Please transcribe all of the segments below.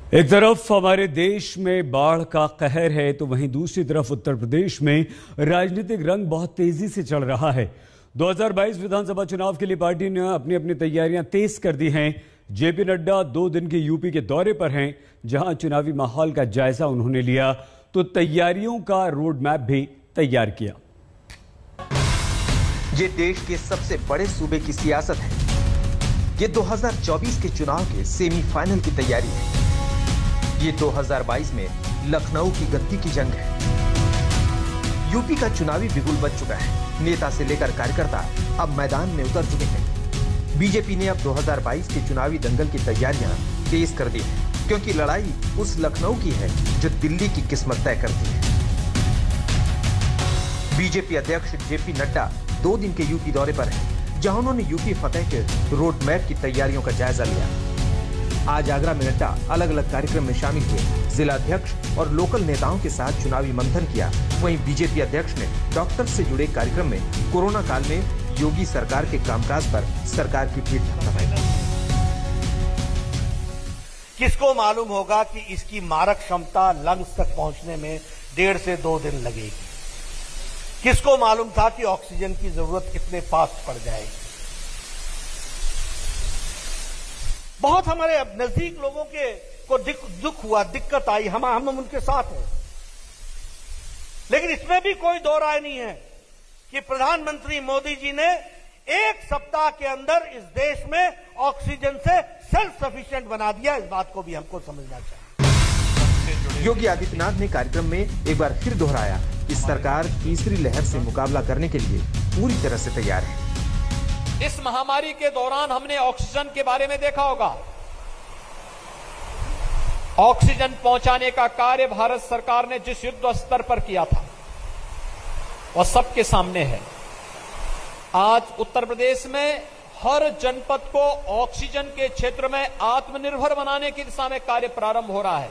एक तरफ हमारे देश में बाढ़ का कहर है तो वहीं दूसरी तरफ उत्तर प्रदेश में राजनीतिक रंग बहुत तेजी से चढ़ रहा है। 2022 विधानसभा चुनाव के लिए पार्टी ने अपनी अपनी तैयारियां तेज कर दी हैं। जेपी नड्डा 2 दिन के यूपी के दौरे पर हैं, जहां चुनावी माहौल का जायजा उन्होंने लिया तो तैयारियों का रोड मैप भी तैयार किया। ये देश के सबसे बड़े सूबे की सियासत है। ये 2024 के चुनाव के सेमीफाइनल की तैयारी है। ये 2022 में लखनऊ की गद्दी की जंग है। यूपी का चुनावी बिगुल बज चुका है। नेता से लेकर कार्यकर्ता अब मैदान में उतर चुके हैं। बीजेपी ने अब 2022 के चुनावी दंगल की तैयारियां तेज कर दी है, क्योंकि लड़ाई उस लखनऊ की है जो दिल्ली की किस्मत तय करती है। बीजेपी अध्यक्ष जेपी नड्डा 2 दिन के यूपी दौरे पर हैं, जहां उन्होंने यूपी फतेह के रोड मैप की तैयारियों का जायजा लिया। आज आगरा में नड्डा अलग अलग कार्यक्रम में शामिल हुए। जिला अध्यक्ष और लोकल नेताओं के साथ चुनावी मंथन किया। वहीं बीजेपी अध्यक्ष ने डॉक्टर से जुड़े कार्यक्रम में कोरोना काल में योगी सरकार के कामकाज पर सरकार की पीठ थपथपाई। किसको मालूम होगा कि इसकी मारक क्षमता लंग्स तक पहुंचने में 1.5 से 2 दिन लगेगी। किसको मालूम था कि ऑक्सीजन की जरूरत कितने फास्ट पड़ जाएगी। बहुत हमारे नजदीक लोगों को दुख हुआ, दिक्कत आई, हम उनके साथ हैं। लेकिन इसमें भी कोई दो राय नहीं है कि प्रधानमंत्री मोदी जी ने 1 सप्ताह के अंदर इस देश में ऑक्सीजन से सेल्फ सफिशिएंट बना दिया। इस बात को भी हमको समझना चाहिए। योगी आदित्यनाथ ने कार्यक्रम में एक बार फिर दोहराया कि सरकार तीसरी लहर से मुकाबला करने के लिए पूरी तरह से तैयार है। इस महामारी के दौरान हमने ऑक्सीजन के बारे में देखा होगा। ऑक्सीजन पहुंचाने का कार्य भारत सरकार ने जिस युद्ध स्तर पर किया था वह सबके सामने है। आज उत्तर प्रदेश में हर जनपद को ऑक्सीजन के क्षेत्र में आत्मनिर्भर बनाने की दिशा में कार्य प्रारंभ हो रहा है।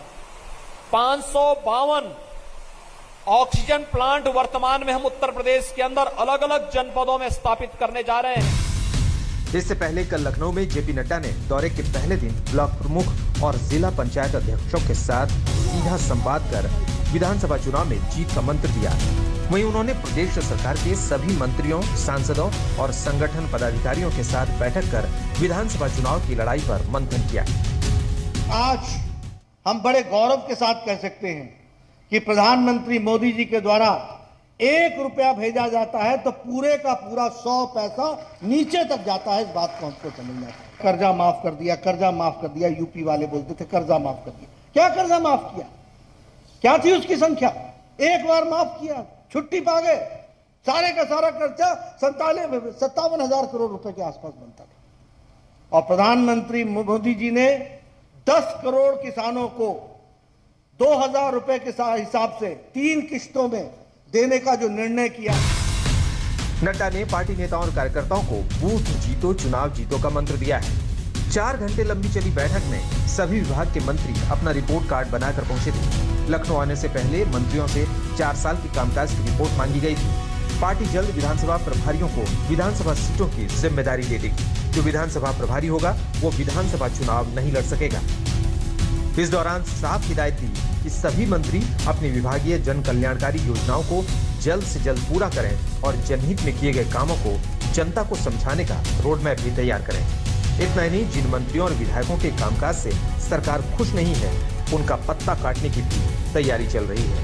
552 ऑक्सीजन प्लांट वर्तमान में हम उत्तर प्रदेश के अंदर अलग अलग जनपदों में स्थापित करने जा रहे हैं। इससे पहले कल लखनऊ में जेपी नड्डा ने दौरे के पहले दिन ब्लॉक प्रमुख और जिला पंचायत अध्यक्षों के साथ सीधा संवाद कर विधानसभा चुनाव में जीत का मंत्र दिया। वहीं उन्होंने प्रदेश सरकार के सभी मंत्रियों, सांसदों और संगठन पदाधिकारियों के साथ बैठक कर विधानसभा चुनाव की लड़ाई पर मंथन किया। आज हम बड़े गौरव के साथ कह सकते हैं कि प्रधानमंत्री मोदी जी के द्वारा 1 रुपया भेजा जाता है तो पूरे का पूरा 100 पैसा नीचे तक जाता है। इस बात को हमको समझना चाहिए। कर्जा माफ कर दिया, कर्जा माफ कर दिया। यूपी वाले बोलते थे कर्जा माफ कर दिया। क्या कर्जा माफ किया? क्या थी उसकी संख्या? एक बार माफ किया, छुट्टी पा गए। सारे का सारा कर्जा 57,000 करोड़ रुपए के आसपास बनता था। और प्रधानमंत्री मोदी जी ने 10 करोड़ किसानों को 2,000 रुपए के हिसाब से 3 किश्तों में देने का जो निर्णय किया। नड्डा ने पार्टी नेताओं और कार्यकर्ताओं को बूथ जीतो चुनाव जीतो का मंत्र दिया है। 4 घंटे लंबी चली बैठक में सभी विभाग के मंत्री अपना रिपोर्ट कार्ड बनाकर पहुंचे थे। लखनऊ आने से पहले मंत्रियों से 4 साल की कामकाज की रिपोर्ट मांगी गई थी। पार्टी जल्द विधानसभा प्रभारियों को विधानसभा सीटों की जिम्मेदारी दे देगी। जो विधानसभा प्रभारी होगा वो विधानसभा चुनाव नहीं लड़ सकेगा। इस दौरान साफ हिदायत दी कि सभी मंत्री अपनी विभागीय जन कल्याणकारी योजनाओं को जल्द से जल्द पूरा करें और जनहित में किए गए कामों को जनता को समझाने का रोड मैप भी तैयार करें। इतना ही नहीं, जिन मंत्रियों और विधायकों के कामकाज से सरकार खुश नहीं है उनका पत्ता काटने की भी तैयारी चल रही है।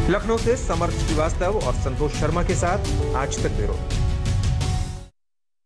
लखनऊ से समर्थ श्रीवास्तव और संतोष शर्मा के साथ आज तक ब्यूरो।